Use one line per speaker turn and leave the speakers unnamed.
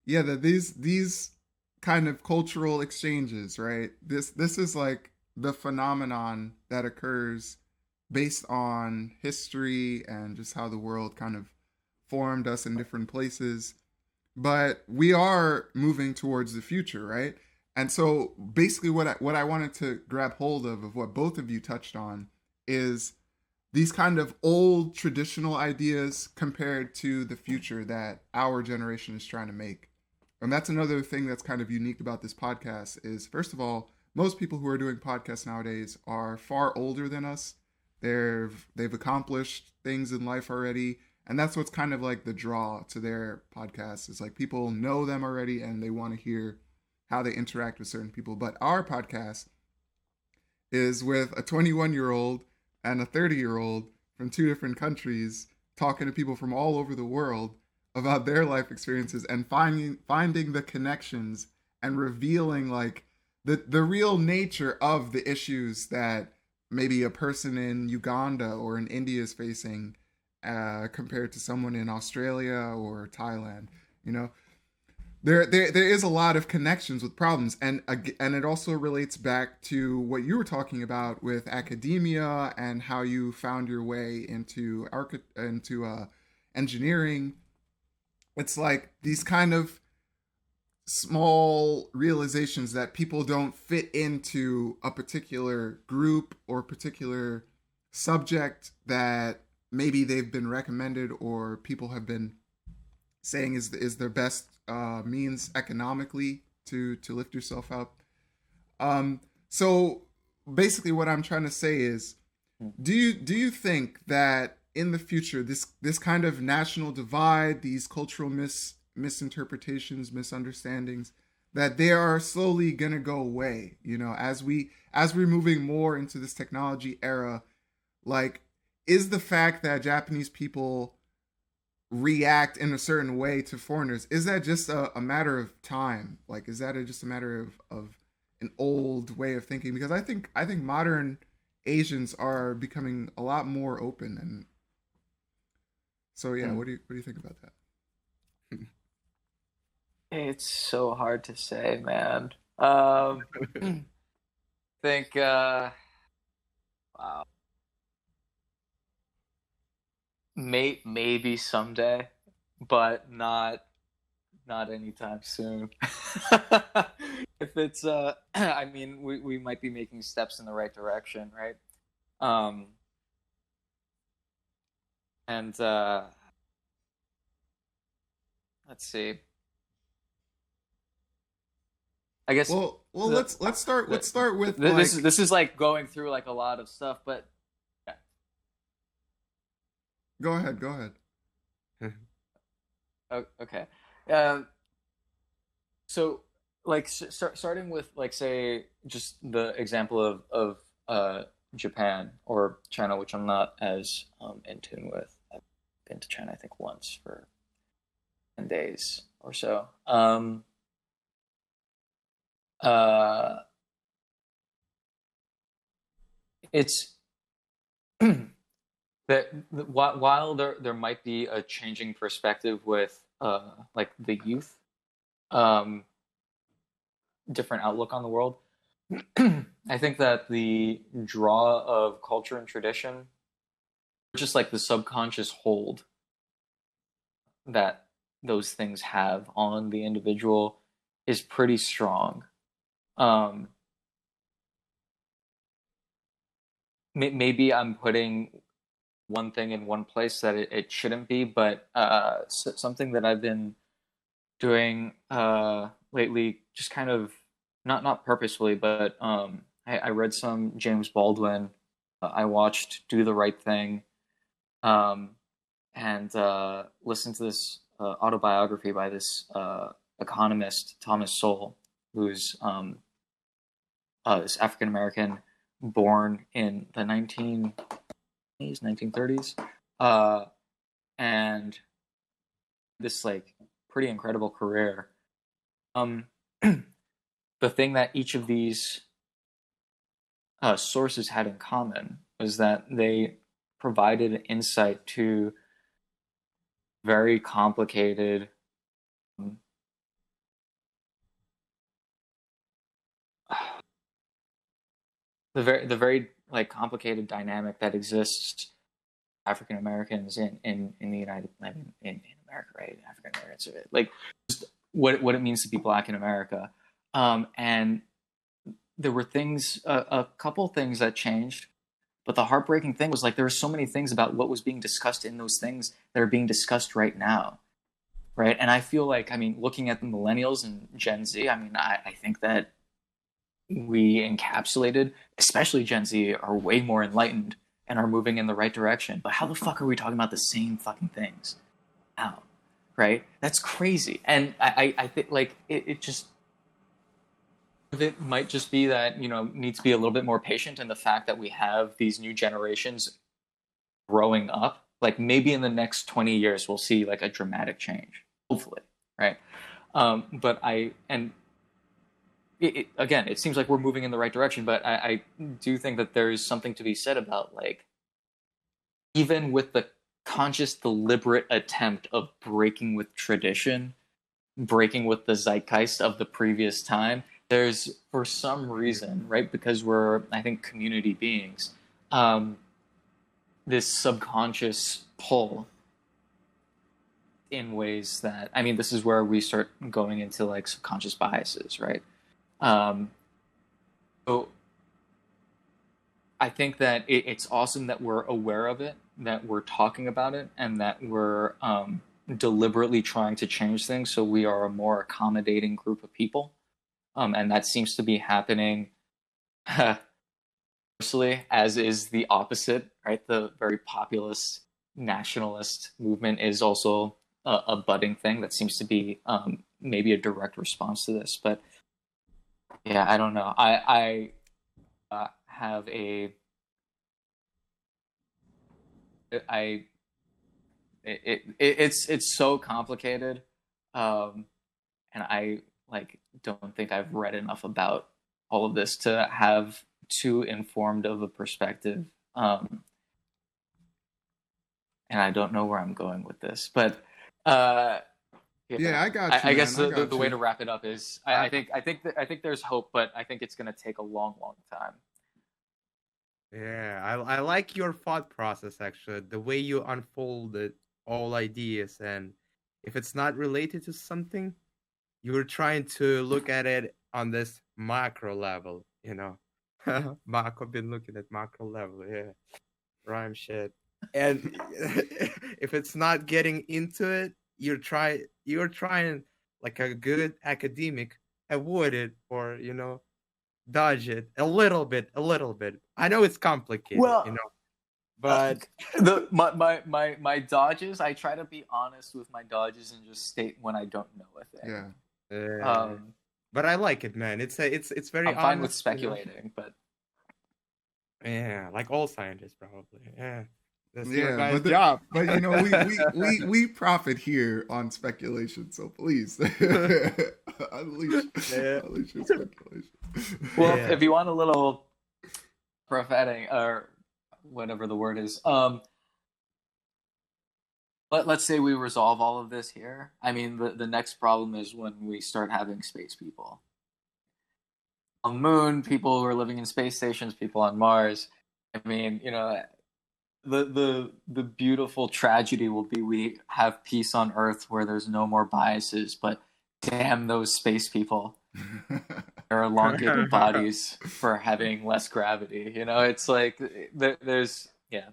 yeah, that these kind of cultural exchanges, right? This is like the phenomenon that occurs based on history and just how the world kind of formed us in different places. But we are moving towards the future, right? And so basically what I wanted to grab hold of what both of you touched on is these kind of old traditional ideas compared to the future that our generation is trying to make. And that's another thing that's kind of unique about this podcast is first of all, most people who are doing podcasts nowadays are far older than us. They've accomplished things in life already, and that's what's kind of like the draw to their podcast is like people know them already and they want to hear how they interact with certain people. But our podcast is with a 21-year-old and a 30-year-old from two different countries talking to people from all over the world about their life experiences and finding the connections and revealing like the real nature of the issues that maybe a person in Uganda or in India is facing compared to someone in Australia or Thailand. You know, there is a lot of connections with problems, and it also relates back to what you were talking about with academia and how you found your way into engineering. It's like these kind of small realizations that people don't fit into a particular group or particular subject that maybe they've been recommended or people have been saying is their best means economically to lift yourself up. So basically, what I'm trying to say is, do you think that in the future this kind of national divide, these cultural misinterpretations, misunderstandings, that they are slowly gonna go away? You know, as we're moving more into this technology era, like, is the fact that Japanese people react in a certain way to foreigners, is that just a matter of time? Like, is that just a matter of an old way of thinking? Because I think modern Asians are becoming a lot more open, and so yeah,
Hmm.
what do you think about that?
It's so hard to say, man. Think, wow, maybe someday, but not anytime soon. If it's, I mean, we might be making steps in the right direction, right? Um, and let's see. I guess
Well,
the
let's start with
this is
like,
like going through like a lot of stuff, but yeah.
go ahead.
Okay. Um, so like starting with like say just the example of Japan or China, which I'm not as in tune with. I've been to China I think once for 10 days or so. Uh, it's that while there might be a changing perspective with like the youth, um, different outlook on the world. I think that the draw of culture and tradition, just like the subconscious hold that those things have on the individual, is pretty strong. Um, Maybe I'm putting one thing in one place that it shouldn't be, but something that I've been doing lately, just kind of not purposefully, but I read some James Baldwin. I watched Do the Right Thing, um, and listened to this autobiography by this economist Thomas Sowell, who's this African American born in the 1930s, uh, and this like pretty incredible career. Um, the thing that each of these sources had in common was that they provided insight to very complicated the very like complicated dynamic that exists African Americans in the United, I mean, in America, right? African Americans, like just what it means to be Black in America, and there were things, a couple things that changed, but the heartbreaking thing was like there were so many things about what was being discussed in those things that are being discussed right now, right? And I feel like, I mean, looking at the millennials and Gen Z, I mean, I think that we encapsulated, especially Gen Z, are way more enlightened and are moving in the right direction. But how the fuck are we talking about the same fucking things now? Right? That's crazy. And I think like it just, it might just be that, you know, need to be a little bit more patient in the fact that we have these new generations growing up. Like maybe in the next 20 years, we'll see like a dramatic change, hopefully. Right. But again, it seems like we're moving in the right direction, but I do think that there is something to be said about like, even with the conscious, deliberate attempt of breaking with tradition, breaking with the zeitgeist of the previous time, there's, for some reason, right, because we're, I think, community beings, this subconscious pull in ways that, I mean, this is where we start going into like subconscious biases, right? So I think that it's awesome that we're aware of it, that we're talking about it, and that we're deliberately trying to change things so we are a more accommodating group of people. And that seems to be happening mostly, as is the opposite, right? The very populist nationalist movement is also a budding thing that seems to be maybe a direct response to this. But yeah, I don't know. I have a I it's so complicated, and I like don't think I've read enough about all of this to have too informed of a perspective, and I don't know where I'm going with this, but
Yeah,
yeah,
I got you,
I guess
man. I
the
got
way to
you.
wrap it up is I think there's hope, but I think it's going to take a long time.
Yeah, I like your thought process actually, the way you unfolded all ideas, and if it's not related to something, you're trying to look at it on this macro level, you know. Marco been looking at macro level, yeah. Rhyme shit. And if it's not getting into it, you're trying like a good academic, avoid it or dodge it a little bit. I know it's complicated,
Well,
but
my dodges, I try to be honest with my dodges and just state when I don't know a thing.
Yeah.
Um,
but I like it, man. It's very
I'm fine with
honest,
speculating, but
yeah, like all scientists probably. Yeah, that's your
Yeah,
guys' job.
but you know we profit here on speculation, so please unleash
Yeah.
unleash your speculation.
well,
Yeah.
if you want a little prophetic or whatever the word is, let's say we resolve all of this here. I mean, the next problem is when we start having space people on the moon, people who are living in space stations, people on Mars. I mean, you know, the beautiful tragedy will be we have peace on Earth where there's no more biases, but damn those space people. Their elongated bodies for having less gravity. You know, it's like there's yeah.